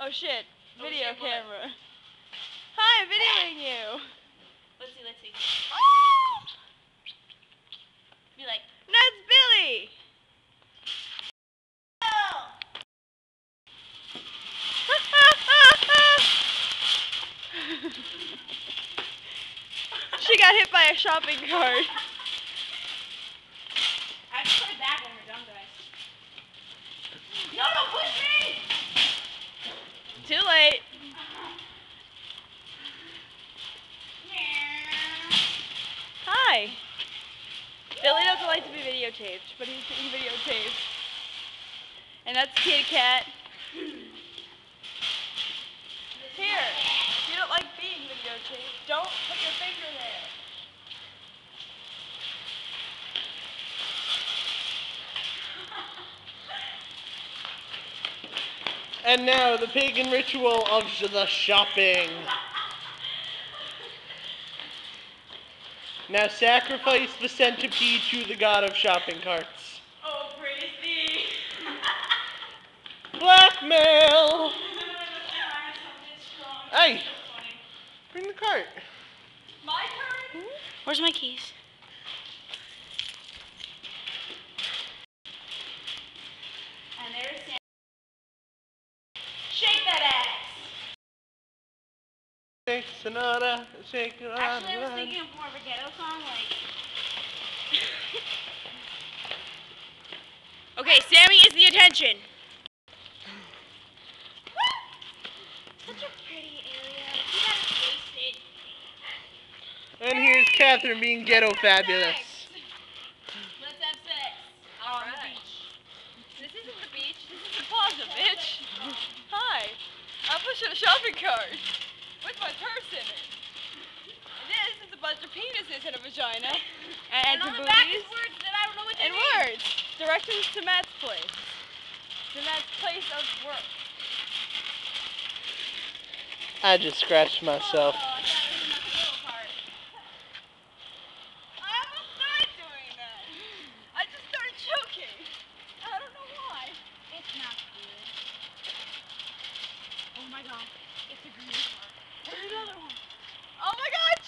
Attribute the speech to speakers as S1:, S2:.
S1: Oh shit, video
S2: shit, what?
S1: camera. Hi, I'm videoing you.
S2: Let's see. Be like,
S1: That's Billy. She got hit by a shopping cart.
S2: I have to put it back when we're done, guys. No, don't push me!
S1: Too late. Hi. Billy doesn't like to be videotaped, but he's being videotaped. And that's Kitty Cat. Here, if you don't like being videotaped, don't put your finger there.
S3: And now the pagan ritual of the shopping. Now sacrifice the centipede to the god of shopping carts.
S2: Oh, praise thee!
S3: Blackmail! Hey, bring the cart.
S1: My turn?
S2: Where's my keys? And there's Sam. Shake that ass!
S3: Shake Sonata, shake it
S2: Actually, I was thinking of more of a ghetto song, like...
S1: Okay, Sammy is the attention.
S2: Such a pretty area. You gotta taste it.
S3: And here's Catherine being ghetto fabulous.
S2: Let's have sex. On the
S1: Alright.
S2: beach.
S1: This isn't the beach, this is the plaza, bitch. Hi. I'm pushing a shopping cart with my purse in it. And this is a bunch of penises in a vagina. And
S2: on
S1: some
S2: the back
S1: boobies.
S2: is words that I don't know what they
S1: And
S2: mean.
S1: words. Directions to Matt's place. To Matt's place of work.
S3: I just scratched myself.
S2: Oh, I thought it was another little part.
S1: I almost died doing that. I just started choking. I don't know why.
S2: It's not good. Oh my god. It's a green part.
S1: There's another one. Oh my god,